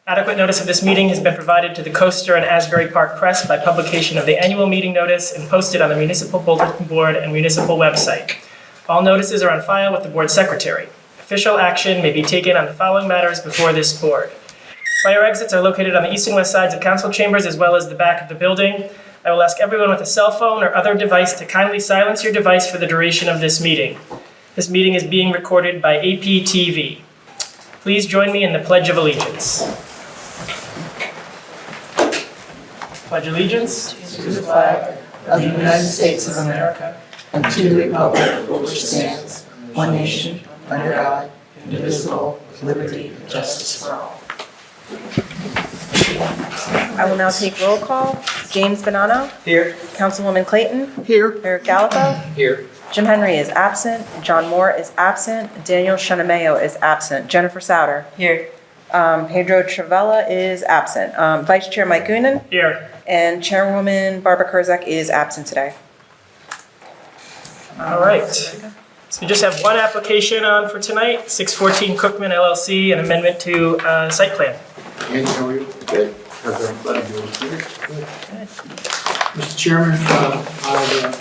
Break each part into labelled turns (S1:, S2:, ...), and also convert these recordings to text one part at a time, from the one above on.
S1: Adequate notice of this meeting has been provided to the Coaster and Asbury Park Press by publication of the annual meeting notice and posted on the municipal bulletin board and municipal website. All notices are on file with the board secretary. Official action may be taken on the following matters before this board. Fire exits are located on the east and west sides of council chambers as well as the back of the building. I will ask everyone with a cell phone or other device to kindly silence your device for the duration of this meeting. This meeting is being recorded by APTV. Please join me in the Pledge of Allegiance. Pledge allegiance
S2: to the flag of the United States of America and to the republic for which stands one nation, under God, indivisible, with liberty and justice for all.
S3: I will now take roll call. James Bonanno.
S1: Here.
S3: Councilwoman Clayton.
S2: Here.
S3: Eric Gallipo.
S1: Here.
S3: Jim Henry is absent. John Moore is absent. Daniel Shanameo is absent. Jennifer Souter.
S2: Here.
S3: Pedro Travella is absent. Vice Chair Mike Goonan.
S1: Here.
S3: And Chairwoman Barbara Kurzak is absent today.
S1: All right. So we just have one application on for tonight, 614 Cookman LLC, an amendment to site plan.
S4: Andy, how are you? Good. How's everybody doing? Good. Mr. Chairman, I've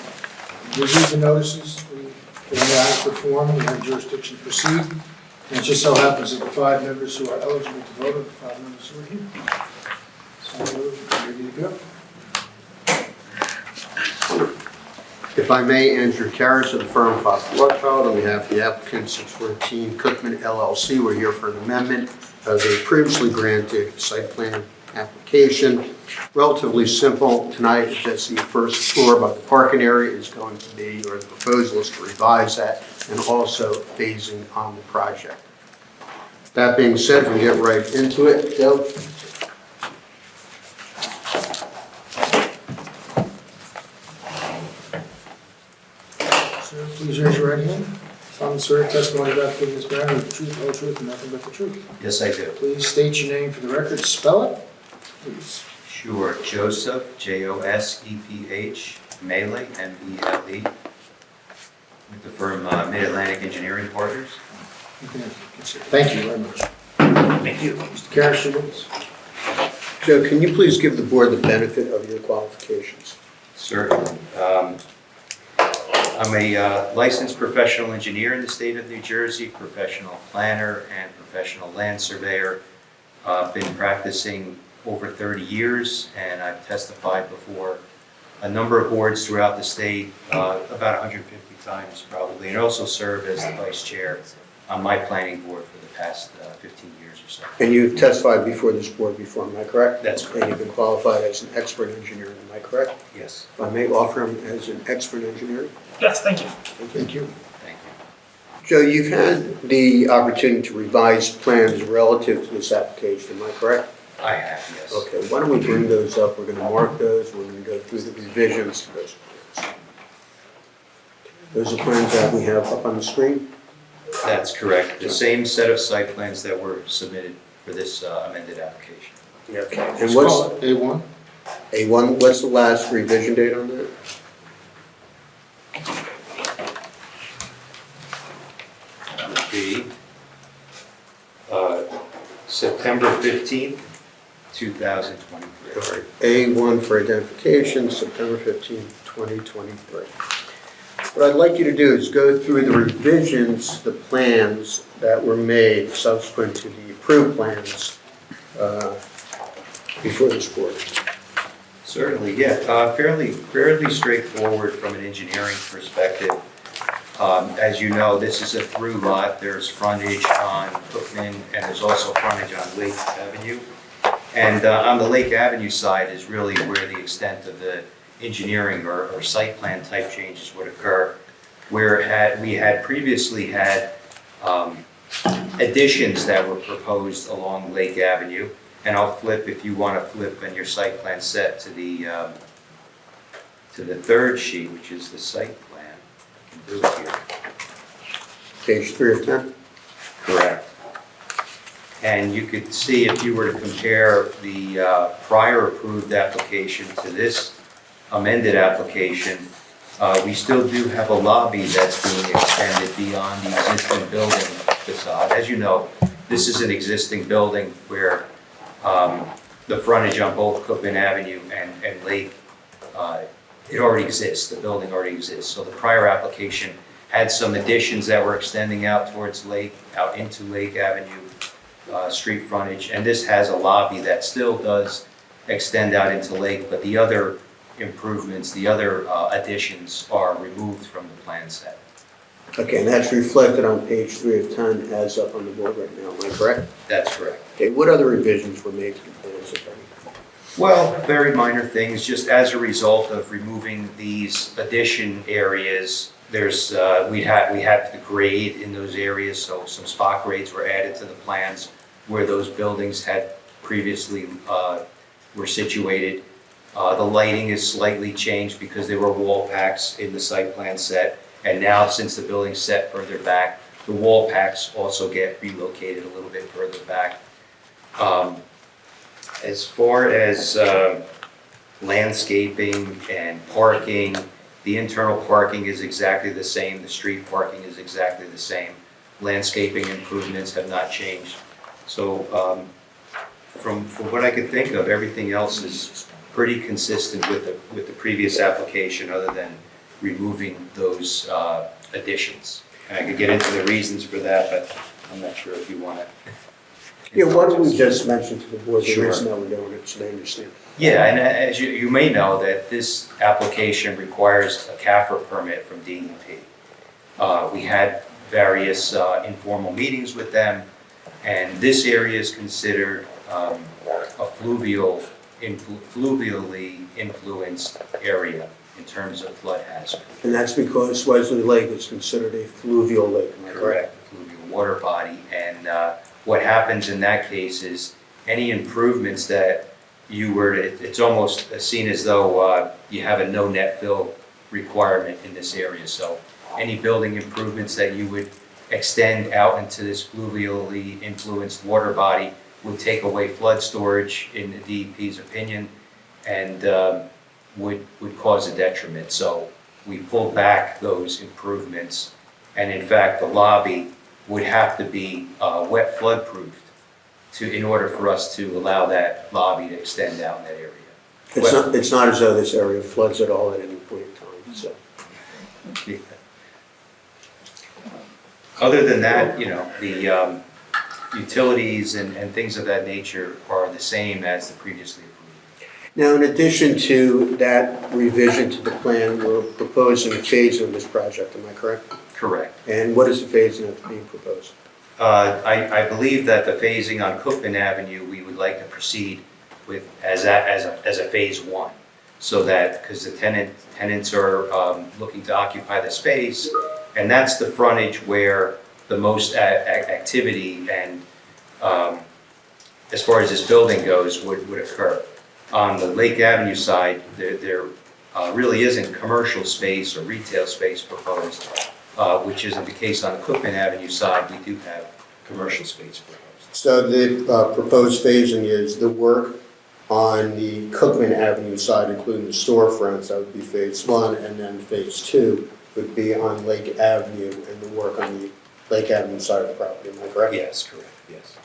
S4: reviewed the notices in the adequate form. We have jurisdiction to proceed. And it just so happens that the 5 members who are eligible to vote are the 5 members who are here. So we're ready to go.
S5: If I may, Andrew Karras of the firm Fox Rothschild, on behalf of the applicant 614 Cookman LLC, we're here for an amendment of a previously granted site plan application. Relatively simple. Tonight, just the first floor by the parking area is going to be, or the proposal is to revise that, and also phasing on the project. That being said, we get right into it. Joe?
S4: Sir, please raise your right hand. Solemnly swear testimony about giving this matter is the truth, the whole truth, and nothing but the truth.
S6: Yes, I do.
S4: Please state your name for the record. Spell it, please.
S6: Sure. Joseph, Joseph, Mele, M-E-L-E, with the firm Mid-Atlantic Engineering Partners.
S4: Thank you very much.
S1: Thank you.
S4: Mr. Karras, your witness.
S5: Joe, can you please give the board the benefit of your qualifications?
S6: Certainly. I'm a licensed professional engineer in the state of New Jersey, professional planner and professional land surveyor. I've been practicing over 30 years, and I've testified before a number of boards throughout the state, about 150 times probably, and also served as the vice chair on my planning board for the past 15 years or so.
S5: And you've testified before this board before, am I correct?
S6: That's correct.
S5: And you've been qualified as an expert engineer, am I correct?
S6: Yes.
S5: If I may offer him as an expert engineer?
S1: Yes, thank you.
S4: Thank you.
S6: Thank you.
S5: Joe, you've had the opportunity to revise plans relative to this application, am I correct?
S6: I have, yes.
S5: Okay, why don't we bring those up? We're going to mark those. We're going to go through the revisions to those plans. Those are plans that we have up on the screen?
S6: That's correct. The same set of site plans that were submitted for this amended application.
S5: Okay. And
S4: Let's
S5: what's
S4: call it A1.
S5: A1? What's the last revision date on that?
S6: That would be September 15th, 2023.
S5: All right. A1 for identification, September 15, 2023. What I'd like you to do is go through the revisions, the plans that were made subsequent to the approved plans before this board.
S6: Certainly, yeah. Fairly straightforward from an engineering perspective. As you know, this is a through lot. There's frontage on Cookman, and there's also frontage on Lake Avenue. And on the Lake Avenue side is really where the extent of the engineering or site plan type changes would occur. Where we had previously had additions that were proposed along Lake Avenue, and I'll flip, if you want to flip in your site plan set to the third sheet, which is the site plan. I can do it here.
S5: Page 3 of 10?
S6: Correct. And you could see, if you were to compare the prior approved application to this amended application, we still do have a lobby that's being extended beyond the existing building facade. As you know, this is an existing building where the frontage on both Cookman Avenue and Lake, it already exists, the building already exists. So the prior application had some additions that were extending out towards Lake, out into Lake Avenue, street frontage, and this has a lobby that still does extend out into Lake, but the other improvements, the other additions are removed from the plan set.
S5: Okay, and that's reflected on page 3 of 10 as up on the board right now, am I correct?
S6: That's correct.
S5: Okay, what other revisions were made to the plans, if any?
S6: Well, very minor things, just as a result of removing these addition areas, there's, we have the grade in those areas, so some spot grades were added to the plans where those buildings had previously were situated. The lighting is slightly changed because there were wall packs in the site plan set, and now since the building's set further back, the wall packs also get relocated a little bit further back. As far as landscaping and parking, the internal parking is exactly the same, the street parking is exactly the same. Landscaping improvements have not changed. So from what I could think of, everything else is pretty consistent with the previous application, other than removing those additions. And I could get into the reasons for that, but I'm not sure if you want to.
S5: Yeah, why don't we just mention to the board the
S6: Sure.
S5: reason that we're doing it, so they understand.
S6: Yeah, and as you may know, that this application requires a CAFR permit from DEP. We had various informal meetings with them, and this area is considered a fluvially influenced area in terms of flood hazard.
S5: And that's because Wesley Lake is considered a fluvial lake, am I correct?
S6: Correct, fluvial water body, and what happens in that case is any improvements that you were to, it's almost seen as though you have a no net fill requirement in this area. So any building improvements that you would extend out into this fluvially influenced water body would take away flood storage in the DEP's opinion, and would cause a detriment. So we pulled back those improvements, and in fact the lobby would have to be wet flood proofed in order for us to allow that lobby to extend out in that area.
S5: It's not as though this area floods at all at any point in time, so.
S6: Yeah. Other than that, you know, the utilities and things of that nature are the same as the previously approved.
S5: Now, in addition to that revision to the plan, we're proposing a phase in this project, am I correct?
S6: Correct.
S5: And what is the phasing that's being proposed?
S6: I believe that the phasing on Cookman Avenue, we would like to proceed with as a phase one. So that, because the tenants are looking to occupy the space, and that's the frontage where the most activity and as far as this building goes would occur. On the Lake Avenue side, there really isn't commercial space or retail space proposed, which isn't the case on the Cookman Avenue side. We do have commercial space proposed.
S5: So the proposed phasing is the work on the Cookman Avenue side, including the storefronts, that would be phase one, and then phase two would be on Lake Avenue and the work on the Lake Avenue side of the property, am I correct?
S6: Yes, correct, yes.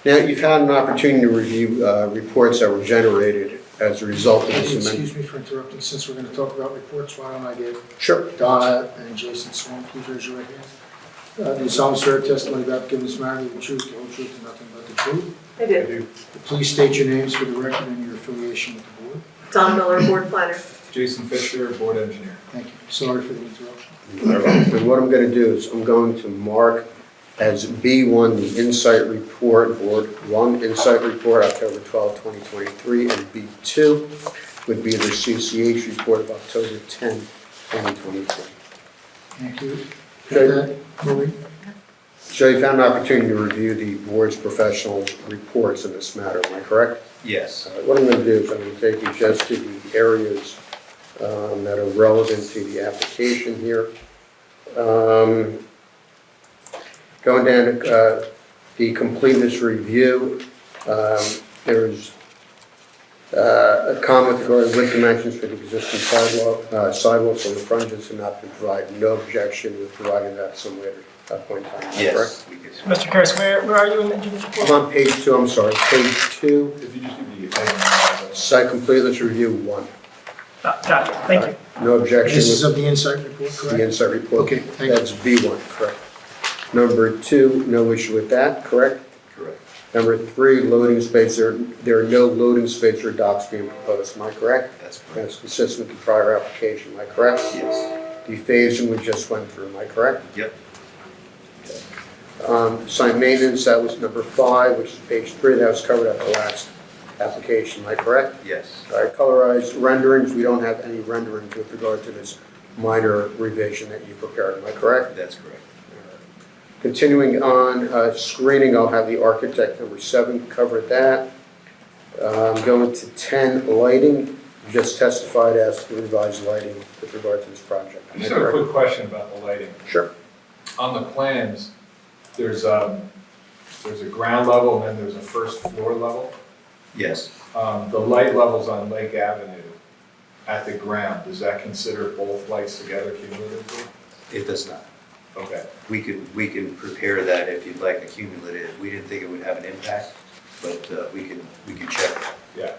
S5: Now, you've had an opportunity to review reports that were generated as a result of this amendment.
S4: Excuse me for interrupting, since we're going to talk about reports, why don't I get
S5: Sure.
S4: Donna and Jason sworn, please raise your right hand. Do you solemnly swear testimony about giving this matter the truth, the whole truth, and nothing but the truth?
S7: I do.
S4: Please state your names for the record and your affiliation with the board.
S7: Don Miller, board planner.
S8: Jason Fisher, board engineer.
S4: Thank you. Sorry for the interruption.
S5: And what I'm going to do is I'm going to mark as B1 the insight report, Board 1 insight report, October 12, 2023, and B2 would be the CCH report of October 10, 2023.
S4: Thank you.
S5: Okay.
S4: Got that, Maureen?
S5: So you found an opportunity to review the board's professional reports in this matter, am I correct?
S6: Yes.
S5: What I'm going to do is I'm going to take you just to the areas that are relevant to the application here. Going down to the completeness review, there's a comment regarding width dimensions for the existing sidewalks on the frontages and not to provide no objection with providing that some later that point in time, am I
S6: Yes, we could.
S1: Mr. Karas, where are you in the engineer's report?
S5: correct? I'm on page 2, I'm sorry, page 2,
S8: If you just give me the item.
S5: site completeness review 1.
S1: Got it, thank you.
S5: No objection.
S4: This is of the insight report,
S5: The
S4: correct?
S5: insight report.
S4: Okay, thank you.
S5: That's B1, correct. Number 2, no issue with that, correct?
S6: Correct.
S5: Number 3, loading space, there are no loading space or docks being proposed, am I correct?
S6: That's correct.
S5: That's consistent with the prior application, am I correct?
S6: Yes.
S5: The phasing we just went through, am I correct?
S6: Yep.
S5: Site maintenance, that was number 5, which is page 3, that was covered at the last application, am I correct?
S6: Yes.
S5: All right, colorized renderings, we don't have any renderings with regard to this minor revision that you prepared, am I correct?
S6: That's correct.
S5: Continuing on, screening, I'll have the architect number 7 cover that. Going to 10, lighting, you just testified as to revised lighting with regard to this project.
S8: I
S5: Am I
S8: just have a
S5: correct?
S8: quick question about the lighting.
S5: Sure.
S8: On the plans, there's a ground level and then there's a first floor level.
S6: Yes.
S8: The light levels on Lake Avenue at the ground, does that consider both lights together cumulatively?
S6: It does not.
S8: Okay.
S6: We can prepare that if you'd like a cumulative. We didn't think it would have an impact, but we can check that.
S8: Yeah,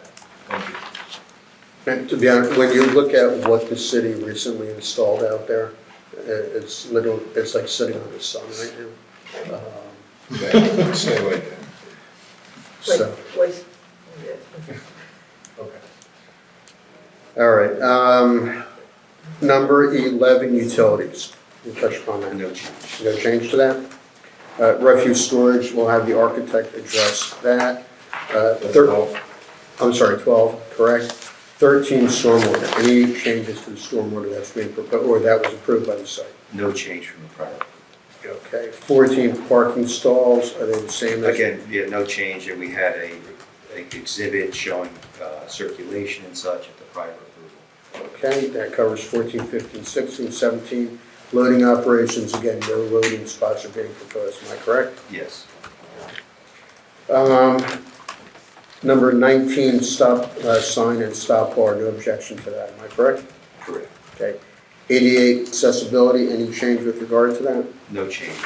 S8: thank you.
S5: And to be honest, when you look at what the city recently installed out there, it's like sitting on the sun right now.
S8: Okay, stay away then.
S5: So,
S8: Okay.
S5: all right. Number 11, utilities. You touched upon that.
S6: No change.
S5: No change to that. Refuse storage, we'll have the architect address that. I'm sorry, 12, correct. 13, stormwater. Any changes to the stormwater that's being proposed, or that was approved by the site?
S6: No change from the prior.
S5: Okay. 14, parking stalls, are they the same? as-
S6: Again, yeah, no change, and we had a exhibit showing circulation and such at the prior approval.
S5: Okay, that covers 14, 15, 16, 17. Loading operations, again, no loading spots are being proposed, am I correct?
S6: Yes.
S5: Number 19, stop sign and stop bar, no objection to that, am I correct?
S6: Correct.
S5: Okay. 88, accessibility, any change with regard to that?
S6: No change.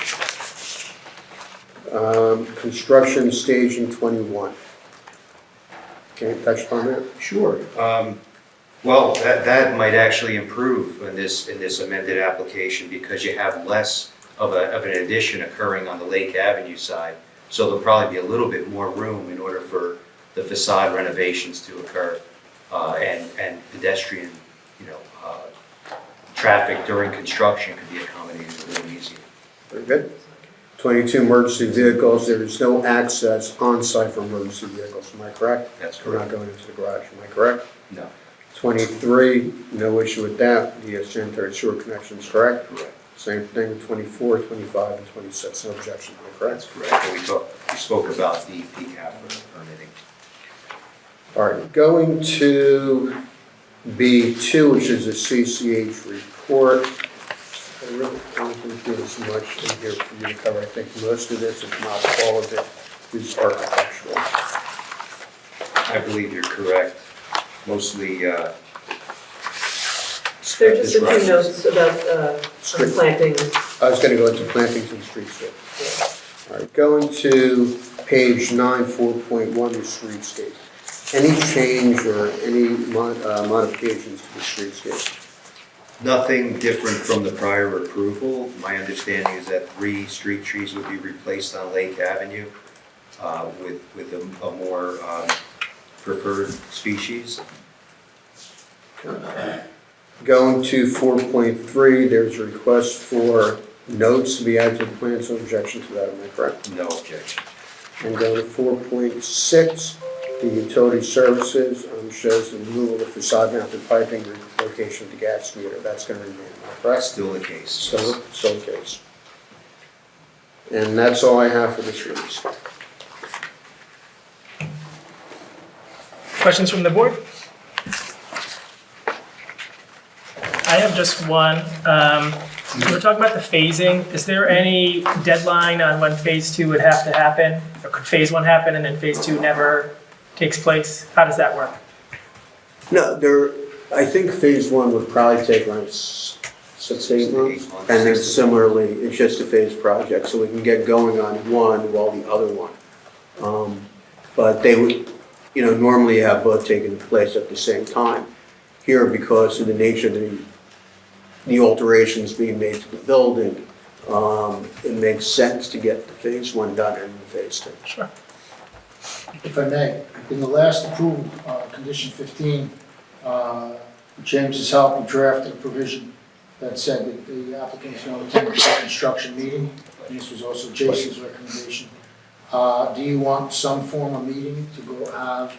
S5: Construction staging 21. Can you touch upon that?
S6: Sure. Well, that might actually improve in this amended application because you have less of an addition occurring on the Lake Avenue side. So there'll probably be a little bit more room in order for the facade renovations to occur and pedestrian, traffic during construction could be accommodated a little easier.
S5: Very good. 22, emergency vehicles, there is no access on-site for emergency vehicles, am I correct?
S6: That's
S5: We're not
S6: correct.
S5: going into the garage, am I correct?
S6: No.
S5: 23, no issue with that, the sanitary sewer connections, correct?
S6: Correct.
S5: Same thing with 24, 25, and 26, no objection, am I correct?
S6: That's correct. And we spoke about the PCAP for the permitting.
S5: All right, going to B2, which is a CCH report. I really don't think there's much in here for you to cover. I think most of this, if not all of it, is architectural.
S6: I believe you're correct. Mostly,
S7: There are just a few notes about
S5: Street.
S7: planting.
S5: I was going to go into plantings and streetscape. All right, going to page 9, 4.1, the streetscape. Any change or any modifications to the streetscape?
S6: Nothing different from the prior approval. My understanding is that 3 street trees would be replaced on Lake Avenue with a more preferred species.
S5: Going to 4.3, there's a request for notes to be added to the plan, so objection to that, am I correct?
S6: No objection.
S5: And going to 4.6, the utility services shows the removal of the facade mounted piping, relocation of the gas meter, that's going to remain, am I correct?
S6: Still the case.
S5: Still the case. And that's all I have for this release.
S1: Questions from the board? I have just one. We were talking about the phasing. Is there any deadline on when phase 2 would have to happen? Or could phase 1 happen and then phase 2 never takes place? How does that work?
S5: No, I think phase 1 would probably take around 6 6 to 8 months.
S6: 8 months.
S5: And then similarly, it's just a phased project, so we can get going on one while the other one. But they would, normally have both taking place at the same time. Here, because of the nature of the alterations being made to the building, it makes sense to get the phase 1 done and the phase 2.
S1: Sure.
S4: If I may, in the last approval, condition 15, James's help, we drafted a provision that said that the applicant is going to attend the construction meeting, and this was also Jason's recommendation. Do you want some form of meeting to go have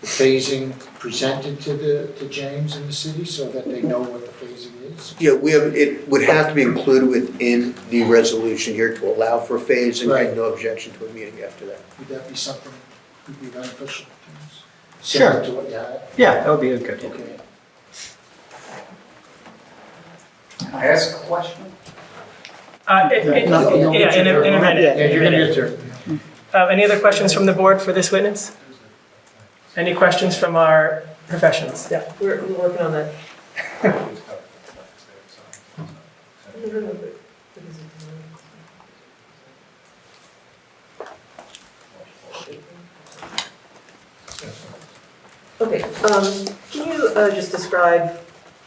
S4: the phasing presented to James and the city so that they know what the phasing is?
S5: Yeah, it would have to be included within the resolution here to allow for phasing
S4: Right.
S5: and no objection to a meeting after that.
S4: Would that be something that would be beneficial, James?
S9: Sure.
S4: Similar to what you had?
S9: Yeah, that would be good.
S4: Okay.
S10: Can I ask a question?
S1: Yeah, in a minute.
S4: Yeah, you're gonna get there.
S1: Any other questions from the board for this witness? Any questions from our professionals? Yeah.
S7: We're working on that. Okay, can you just describe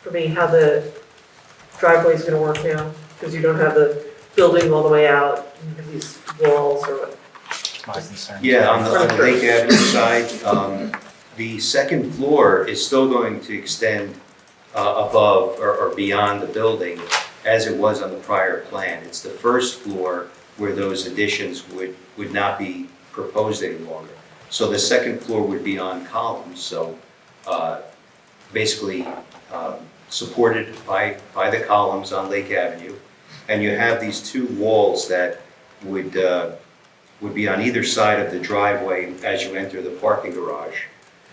S7: for me how the driveway is gonna work now? Because you don't have the building all the way out, you have these walls or what?
S9: My concern.
S6: Yeah, on the Lake Avenue side, the second floor is still going to extend above or beyond the building as it was on the prior plan. It's the first floor where those additions would not be proposed any longer. So the second floor would be on columns, so basically supported by the columns on Lake Avenue. And you have these two walls that would be on either side of the driveway as you enter the parking garage.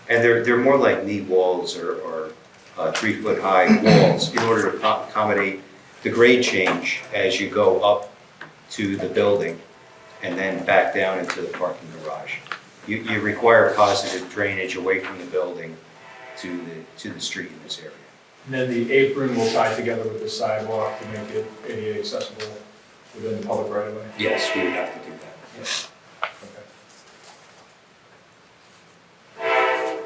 S6: And they're more like knee walls or 3-foot-high walls in order to accommodate the grade change as you go up to the building and then back down into the parking garage. You require positive drainage away from the building to the street in this area.
S8: And then the apron will tie together with the sidewalk to make it ADA accessible within the public right of way?
S6: Yes, we would have to do that, yes.
S8: Okay.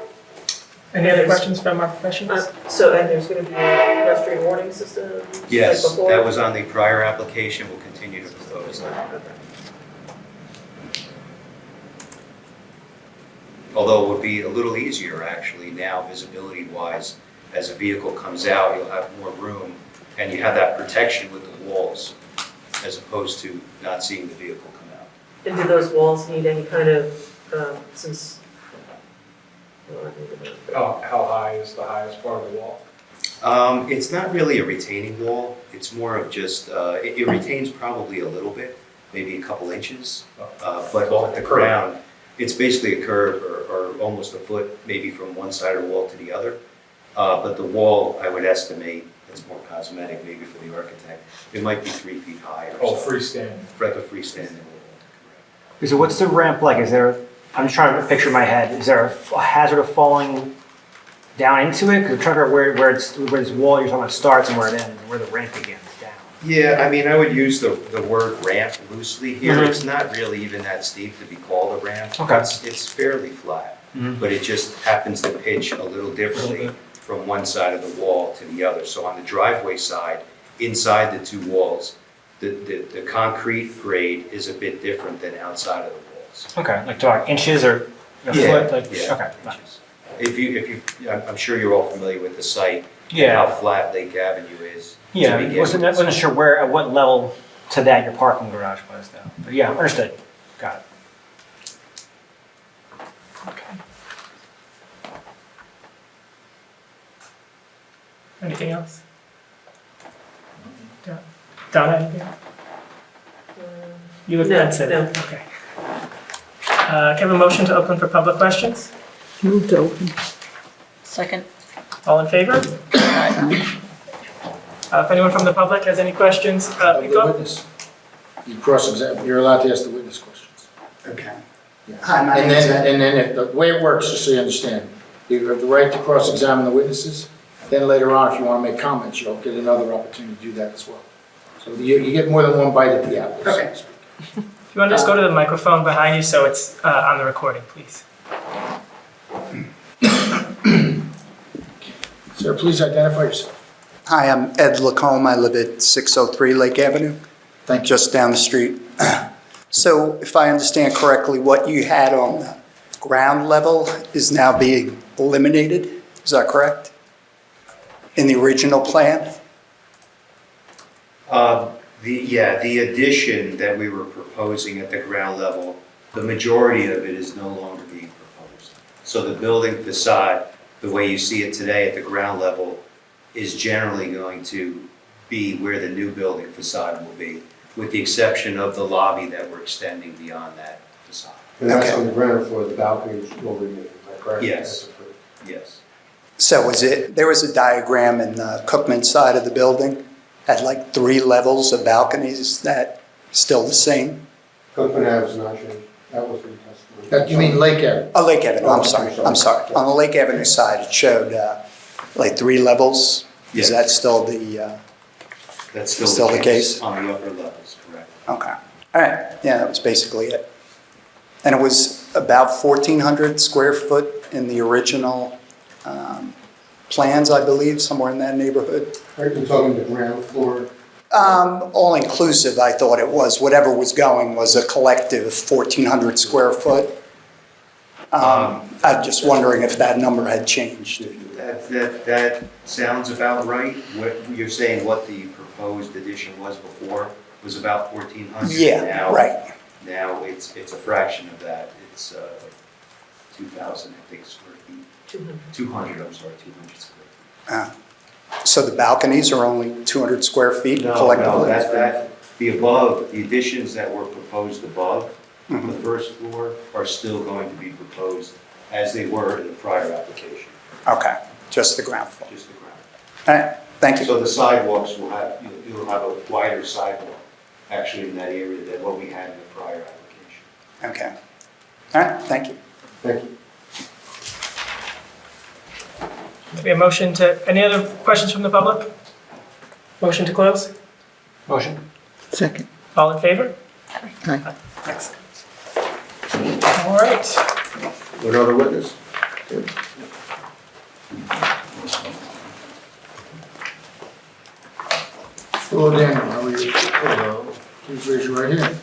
S1: Any other questions from our professionals?
S7: So, and there's gonna be a pedestrian warning system? like
S6: Yes,
S7: before?
S6: that was on the prior application, we'll continue to propose that.
S7: Okay.
S6: Although it would be a little easier actually now visibility-wise. As a vehicle comes out, you'll have more room and you have that protection with the walls as opposed to not seeing the vehicle come out.
S7: And do those walls need any kind of, since? well, I think about it.
S8: How high is the highest part of the wall?
S6: It's not really a retaining wall, it's more of just, it retains probably a little bit, maybe a couple inches. But off the ground, it's basically a curve or almost a foot, maybe from one side of the wall to the other. But the wall, I would estimate, it's more cosmetic maybe for the architect, it might be 3 feet high or
S8: Oh,
S6: something.
S8: freestanding.
S6: Like a freestanding wall.
S9: So what's the ramp like? Is there, I'm just trying to picture in my head, is there a hazard of falling down into it? Because I'm trying to figure out where this wall you're talking about starts and where it ends, and where the ramp begins down.
S6: Yeah, I mean, I would use the word ramp loosely here. It's not really even that steep to be called a ramp.
S9: Okay.
S6: It's fairly flat, but it just happens to pitch a little differently from one side of the wall to the other. So on the driveway side, inside the two walls, the concrete grade is a bit different than outside of the walls.
S9: Okay, like talk inches or a
S6: Yeah,
S9: foot? Like,
S6: yeah,
S9: okay.
S6: inches. If you, I'm sure you're all familiar with the site, and
S9: Yeah.
S6: how flat Lake Avenue is. to
S9: Yeah,
S6: begin
S9: wasn't
S6: with.
S9: sure where, at what level to that your parking garage was though. But yeah, understood. Got it.
S1: Anything else? Donna, anything else? You look
S7: No,
S1: pensive.
S7: no.
S1: Okay. Can I have a motion to open for public questions?
S2: Move to open.
S3: Second.
S1: All in favor? If anyone from the public has any questions,
S4: Of the
S1: go.
S4: witness. You cross-examine, you're allowed to ask the witness questions.
S10: Okay.
S4: Yeah.
S10: Hi, my
S4: And
S10: name's
S4: then, the way it works, just so you understand, you have the right to cross-examine the witnesses, then later on, if you want to make comments, you'll get another opportunity to do that as well. So you get more than one bite at the apple, so to speak.
S1: If you want to just go to the microphone behind you so it's on the recording, please.
S4: Sir, please identify yourself.
S10: Hi, I'm Ed Lacombe. I live at 603 Lake Avenue,
S4: Thank you.
S10: just down the street. So if I understand correctly, what you had on the ground level is now being eliminated, is that correct? In the original plan?
S6: The addition that we were proposing at the ground level, the majority of it is no longer being proposed. So the building facade, the way you see it today at the ground level, is generally going to be where the new building facade will be, with the exception of the lobby that we're extending beyond that facade.
S5: And that's
S10: Okay.
S5: on the ground floor, the balconies will remain, is that correct?
S6: Yes.
S5: That's approved.
S6: Yes.
S10: So there was a diagram in the Cookman side of the building, had like 3 levels of balconies, is that still the same?
S5: Cookman Ave is not changed, that was the testimony.
S4: You mean Lake Avenue?
S10: Oh, Lake Avenue,
S5: Oh,
S10: I'm sorry. On the Lake Avenue side, it showed like 3 levels.
S6: Yes.
S10: Is that still the,
S6: That's
S10: Still
S6: still
S10: the
S6: the
S10: case?
S6: case on the upper levels, correct.
S10: okay. All right, yeah, that was basically it. And it was about 1,400 square foot in the original plans, I believe, somewhere in that neighborhood.
S5: Are you talking the ground floor?
S10: All inclusive, I thought it was. Whatever was going was a collective 1,400 square foot. I'm just wondering if that number had changed.
S6: That sounds about right. What you're saying, what the proposed addition was before, was about 1,400.
S10: Yeah,
S6: Now-
S10: right.
S6: Now it's a fraction of that. It's 2,000, I think, square feet. 200, I'm sorry, 200 square feet.
S10: So the balconies are only 200 square feet
S6: No,
S10: collectively?
S6: the additions that were proposed above
S10: Mhm.
S6: the first floor are still going to be proposed as they were in the prior application,
S10: Okay, just the ground floor.
S6: just the ground.
S10: All right, thank you.
S6: So the sidewalks will have, you'll have a wider sidewalk actually in that area than what we had in the prior application.
S10: Okay. All right, thank you.
S5: Thank you.
S1: Maybe a motion to, any other questions from the public? Motion to close?
S9: Motion?
S2: Second.
S1: All in favor?
S2: Aye.
S1: Excellent. All right.
S5: Another witness?
S4: Hello, Daniel, how are you? Hello. Please raise your right hand.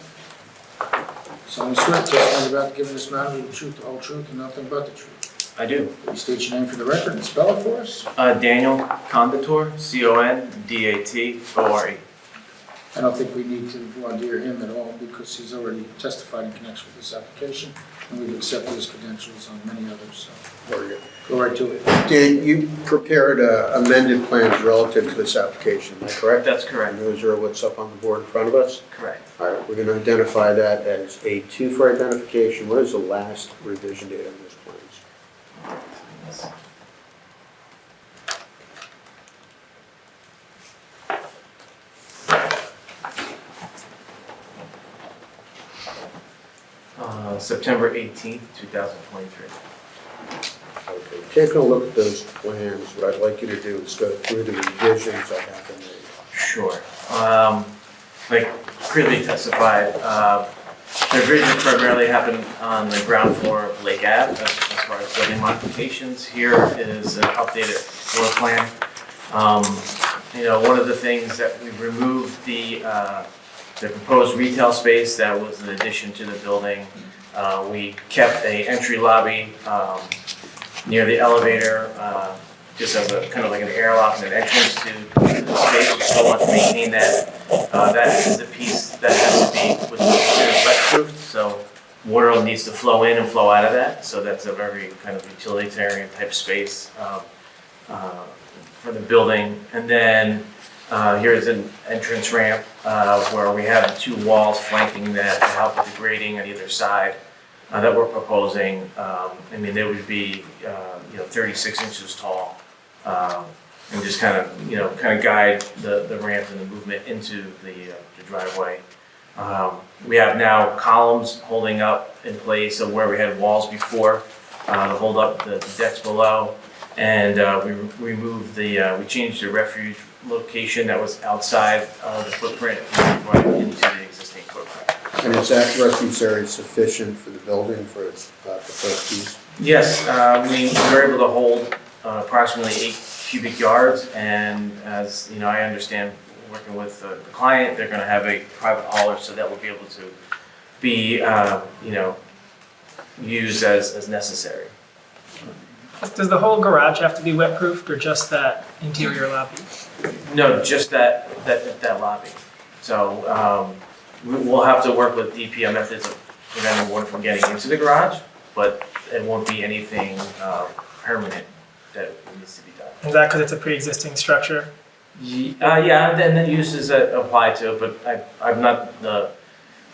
S4: Solemnly swear testimony about giving this matter the truth, the whole truth, and nothing but the truth.
S11: I do.
S4: Please state your name for the record and spell it for us.
S11: Daniel Condator, Condatore.
S4: I don't think we need to voir dire him at all because he's already testified in connection with this application, and we've accepted his credentials on many others, so
S5: Very good.
S4: go right to it.
S5: Did you prepared amended plans relative to this application, is that correct?
S11: That's correct.
S5: And those are what's up on the board in front of us?
S11: Correct.
S5: All right, we're going to identify that as A2 for identification. What is the last revision date on those plans?
S11: September 18th, 2023.
S5: Okay, taking a look at those plans, what I'd like you to do is go through the revisions that have been made.
S11: Sure. Like previously testified, the revisions primarily happened on the ground floor of Lake Ave as far as building modifications. Here is an updated floor plan. One of the things that we removed the proposed retail space that was an addition to the building. We kept a entry lobby near the elevator, just as a kind of like an airlock and an entrance to the space. We still want to maintain that. That is the piece that has to be what's considered wet-proofed, so water needs to flow in and flow out of that. So that's a very kind of utilitarian type space for the building. And then here's an entrance ramp where we have 2 walls flanking that to help with the grading on either side that we're proposing. They would be 36 inches tall and just kind of guide the ramp and the movement into the driveway. We have now columns holding up in place of where we had walls before to hold up the decks below. And we removed we changed the refuge location that was outside the footprint and brought it into the existing footprint.
S5: And is that refuge area sufficient for the building for its proposed use?
S11: Yes, we were able to hold approximately 8 cubic yards, and as you know, I understand working with the client, they're going to have a private hauler, so that will be able to be used as necessary.
S1: Does the whole garage have to be wet-proofed or just that interior lobby?
S11: No, just that lobby. So we'll have to work with DPM methods of preventing water from getting into the garage, but it won't be anything permanent that needs to be done.
S1: Is that because it's a pre-existing structure?
S11: Yeah, and then the uses that apply to it, but I'm not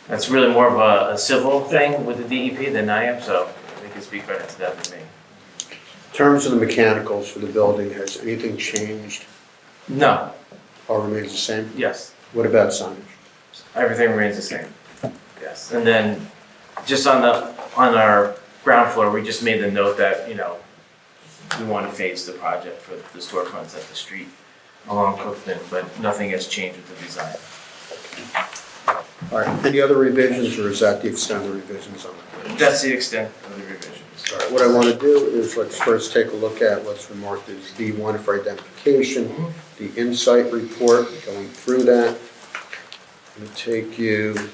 S11: that's really more of a civil thing with the DEP than I am, so they can speak better to that than me.
S5: In terms of the mechanicals for the building, has anything changed?
S11: No,
S5: All remains the same?
S11: yes,
S5: What about signage?
S11: everything remains the same. Yes, and then just on our ground floor, we just made the note that, we want to phase the project for the storefronts at the street along Cookman, but nothing has changed with the design.
S5: All right, any other revisions, or is that the extent of the revisions on it?
S11: That's the extent of the revisions.
S5: All right, what I want to do is let's first take a look at what's remarked as D1 for identification, the insight report, going through that. I'm going to take you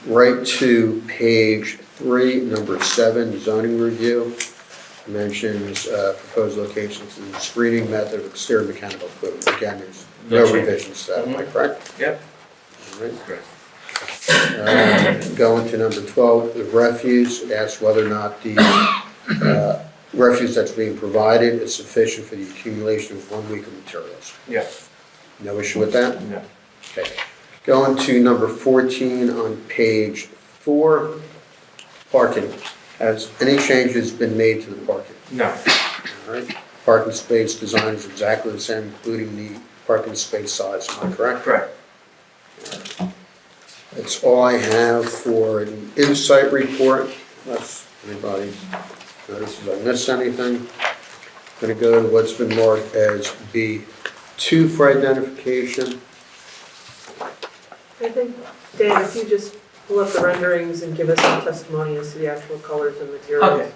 S5: right to page 3, number 7, zoning review. Mentions proposed locations and screening method of exterior mechanical equipment. Again, there's no revisions to that, am I correct?
S11: Yep.
S5: All right.
S11: Correct.
S5: Going to number 12, the refuse, asks whether or not the refuse that's being provided is sufficient for the accumulation of 1 week of materials.
S11: Yes.
S5: No issue with that?
S11: No.
S5: Okay. Going to number 14 on page 4, parking. Has any changes been made to the parking?
S11: No.
S5: All right. Parking space design is exactly the same, including the parking space size, am I correct?
S11: Correct.
S5: That's all I have for the insight report, unless anybody notices I missed anything. Going to go to what's been marked as B2 for identification.
S7: I think, Dan, if you just pull up the renderings and give us some testimony as to the actual colors and materials.
S11: Okay.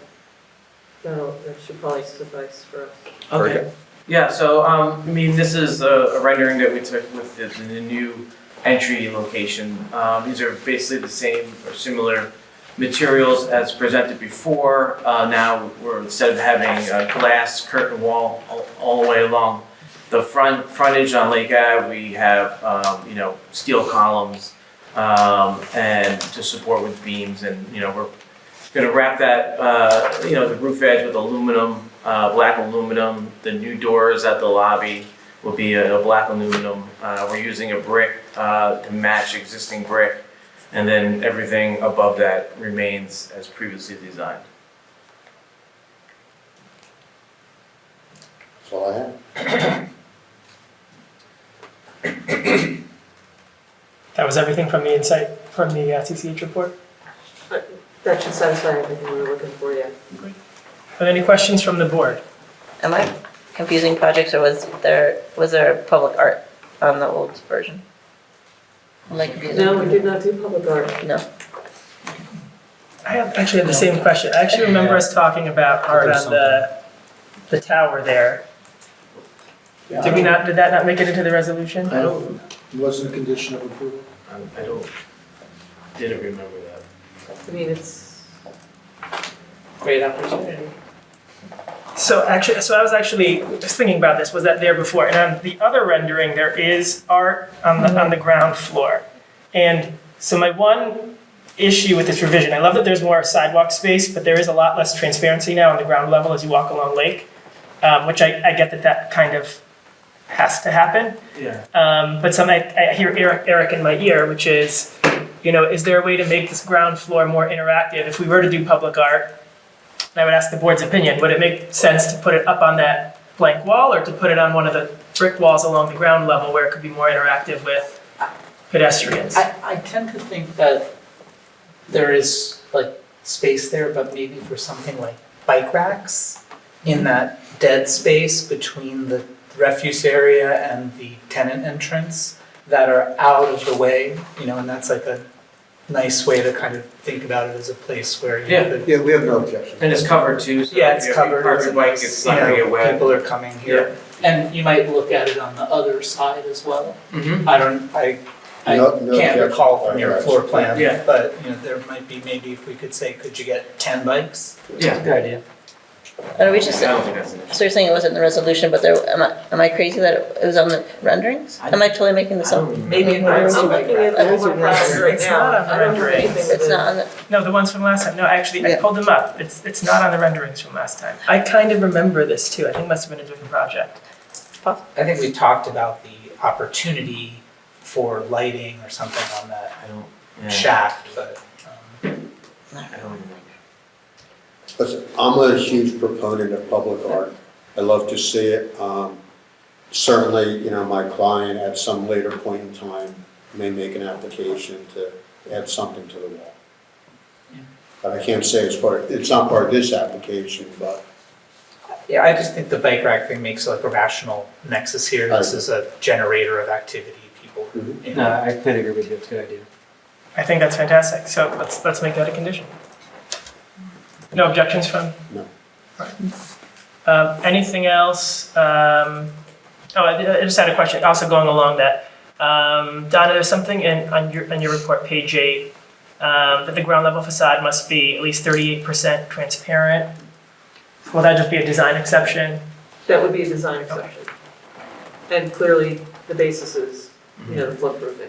S7: That should probably suffice for us.
S11: Okay. Yeah, so, this is a rendering that we took with the new entry location. These are basically the same or similar materials as presented before. Now, instead of having a glass curtain wall all the way along the frontage on Lake Ave, we have, steel columns and to support with beams, and, we're gonna wrap that, the roof edge with aluminum, black aluminum. The new doors at the lobby will be a black aluminum. We're using a brick to match existing brick, and then everything above that remains as previously designed.
S5: That's all I have.
S1: That was everything from the insight, from the CCH report?
S7: That should satisfy everything we were looking for, yeah.
S1: Are there any questions from the board?
S12: Am I confusing projects, or was there public art on the old version? Am I confusing?
S7: No, we did not do public art.
S12: No.
S1: I actually had the same question. I actually remember us talking about art on the tower there. Did that not make it into the resolution?
S4: It wasn't a condition of approval.
S11: Didn't remember that.
S7: I mean, it's,
S1: Great opportunity. So I was actually just thinking about this, was that there before? And on the other rendering, there is art on the ground floor. And so my one issue with this revision, I love that there's more sidewalk space, but there is a lot less transparency now on the ground level as you walk along Lake, which I get that kind of has to happen.
S11: Yeah.
S1: But I hear Eric in my ear, which is, is there a way to make this ground floor more interactive? If we were to do public art, and I would ask the board's opinion, would it make sense to put it up on that blank wall, or to put it on one of the brick walls along the ground level where it could be more interactive with pedestrians?
S2: I tend to think that there is like space there, but maybe for something like bike racks,
S13: in that dead space between the refuse area and the tenant entrance that are out of the way, and that's like a nice way to kind of think about it as a place where you
S11: Yeah.
S13: could.
S5: Yeah, we have no objection.
S11: And it's covered too, so
S13: Yeah,
S11: if
S13: it's
S11: you
S13: covered.
S11: park
S13: It's
S11: your
S13: a
S11: bike,
S13: nice,
S11: it's not gonna get wet.
S13: People are coming here. And you might look at it on the other side as well.
S11: Mm-hmm.
S13: I
S5: No
S13: can't
S5: objection.
S13: recall from your floor plan,
S11: Yeah.
S13: but, there might be, maybe if we could say, could you get 10 bikes?
S11: Yeah.
S9: Good idea.
S12: And we just,
S11: I don't think that's an issue.
S12: so you're saying it wasn't in the resolution, but am I crazy that it was on the renderings? Am I totally making this
S11: I
S12: up?
S11: don't remember.
S13: Maybe
S7: I'm looking at the one right
S1: It's
S7: now.
S1: not on the
S7: I don't have
S1: renderings.
S7: anything with
S12: It's
S7: it.
S12: not on the,
S1: No, the ones from last time. No, actually, I
S2: Yeah.
S1: pulled them up. It's not on the renderings from last time. I kind of remember this too. I think it must have been a different project.
S13: I think we talked about the opportunity for lighting or something on that
S11: I don't, yeah.
S13: shaft, but,
S11: I don't even.
S5: Listen, I'm a huge proponent of public art. I love to see it. Certainly, my client at some later point in time may make an application to add something to the wall. But I can't say it's not part of this application, but
S13: yeah, I just think the bike rack thing makes like a rational nexus here. This is a generator of activity, people.
S5: Mhm.
S9: No, I completely agree with you. It's a good idea.
S1: I think that's fantastic. So let's make that a condition. No objections from?
S5: No.
S1: Anything else? I just had a question, also going along that. Donna, there's something on your report, page 8, that the ground level facade must be at least 38% transparent. Will that just be a design exception?
S7: That would be a design exception. And clearly, the basis is, the floodproofing.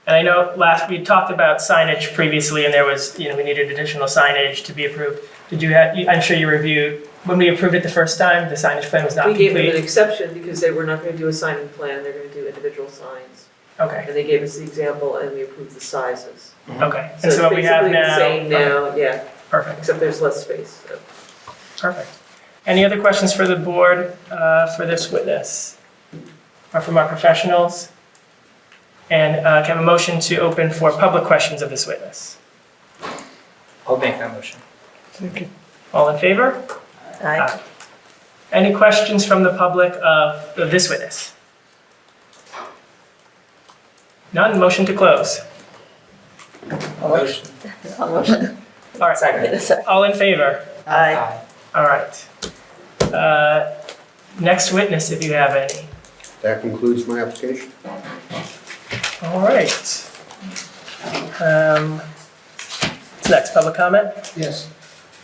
S1: And I know we talked about signage previously, and there was, we needed additional signage to be approved. I'm sure you reviewed, when we approved it the first time, the signage plan was not
S7: We gave them an
S1: complete?
S7: exception because they were not gonna do a signing plan, they're gonna do individual signs.
S1: Okay,
S7: And they gave us the example and we approved the sizes.
S1: okay. And so what we have
S7: it's
S1: now?
S7: basically the same now, yeah,
S1: Perfect,
S7: except there's less space, so.
S1: perfect. Any other questions for the board for this witness? Or from our professionals? And can I have a motion to open for public questions of this witness?
S13: I'll make that motion.
S1: All in favor?
S12: aye.
S1: Any questions from the public of this witness? None, motion to close.
S13: Motion.
S12: I'll motion.
S1: All right,
S13: Second.
S1: all in favor?
S12: Aye.
S1: All right. Next witness, if you have any.
S5: that concludes my application.
S1: All right. What's next, public comment?
S4: Yes.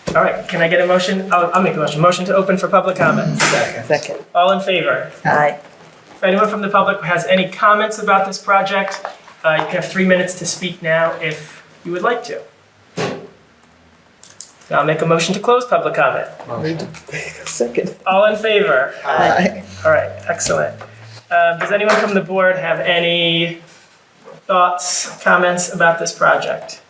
S1: All right, can I get a motion? I'll make a motion. Motion to open for public comment.
S2: Second.
S1: All in favor?
S12: Aye.
S1: If anyone from the public has any comments about this project, you have 3 minutes to speak now if you would like to. I'll make a motion to close public comment.
S2: Second.
S1: All in favor?
S2: Aye.
S1: All right, excellent. Does anyone from the board have any thoughts, comments about this project?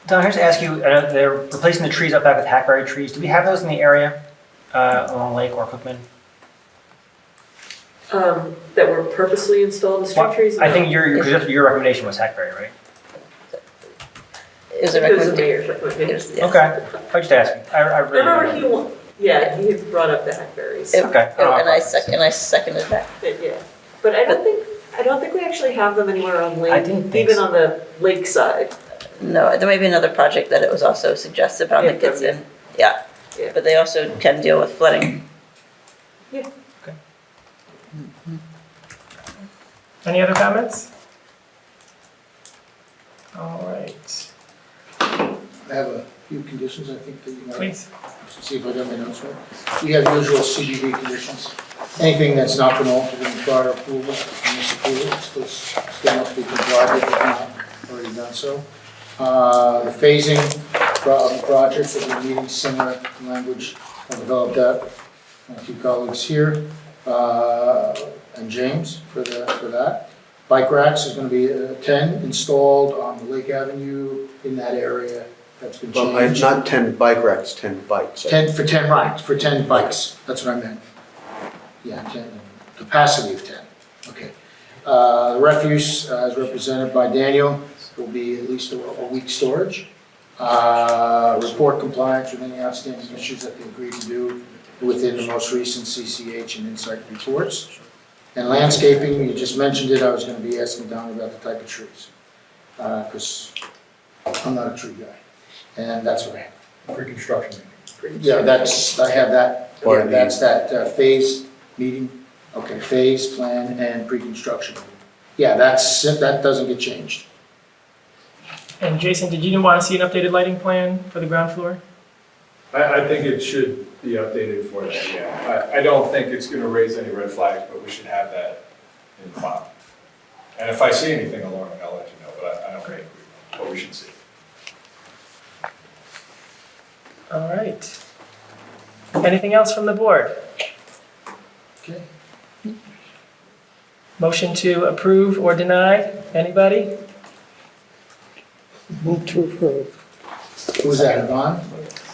S9: Don, I have to ask you, they're replacing the trees up back with hackberry trees. Do we have those in the area along Lake or Cookman?
S7: That were purposely installed as street trees?
S9: I think your recommendation was hackberry, right?
S12: It was a
S7: It was the
S12: recommendation.
S7: mayor's recommendation.
S12: Yeah.
S9: Okay, I was just asking. I really
S7: Remember,
S9: don't know.
S7: he had brought up the hackberries.
S9: Okay.
S12: And I seconded that.
S7: Yeah, but I don't think we actually have them anywhere on
S9: I
S7: lake,
S9: didn't think
S7: even
S9: so.
S7: on the lake side.
S12: No, there may be another project that it was also suggested, but I don't think it's in, yeah.
S7: Yeah.
S12: But they also can deal with flooding.
S1: Any other comments? All right,
S4: I have a few conditions I think that you might.
S1: please.
S4: See if I got my notes right. We have usual CBD conditions. Anything that's not been altered in the prior approval, in this approval, still must be complied with if not already done so. The phasing of the project, that we're meeting similar language, I developed that. My two colleagues here, and James for that. Bike racks is gonna be 10 installed on the Lake Avenue in that area. That's been
S5: Well,
S4: changed.
S5: not 10 bike racks, 10 bikes.
S4: 10 for 10 rides, for 10 bikes, that's what I meant. Yeah, 10, capacity of 10, okay. The refuse, as represented by Daniel, will be at least a week's storage. report compliance with any outstanding issues that they agreed to do within the most recent CCH and Insight reports. And landscaping, you just mentioned it, I was gonna be asking Don about the type of trees, because I'm not a tree guy, and that's what I have.
S8: Pre-construction.
S4: Yeah, I have that, yeah, that's that phase meeting, okay, phase, plan, and pre-construction. Yeah, that doesn't get changed.
S1: And Jason, did you want to see an updated lighting plan for the ground floor?
S8: I think it should be updated for that, yeah. I don't think it's gonna raise any red flags, but we should have that in the file. And if I see anything along, I'll let you know, but I don't think what we should see.
S1: All right. Anything else from the board?
S4: Okay.
S1: Motion to approve or deny? Anybody?
S2: Move to approve.
S4: Who was that, Yvonne?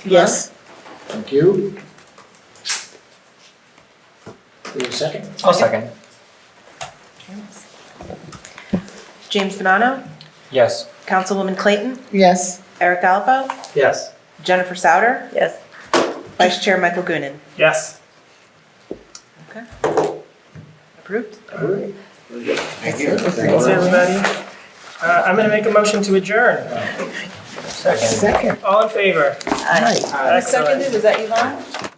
S2: Yes.
S4: Thank you. Wait a second.
S9: I'll second.
S3: James Bonanno,
S9: Yes.
S3: Councilwoman Clayton,
S2: Yes.
S3: Eric Gallipo,
S13: Yes.
S3: Jennifer Souter,
S12: Yes.
S3: Vice Chair Michael Goonan.
S1: Yes.
S3: Okay. Approved?
S1: Thanks, everybody. I'm going to make a motion to adjourn.
S2: Second.
S1: All in favor?
S3: Aye.
S1: Excellent.
S3: Seconded, was that Yvonne?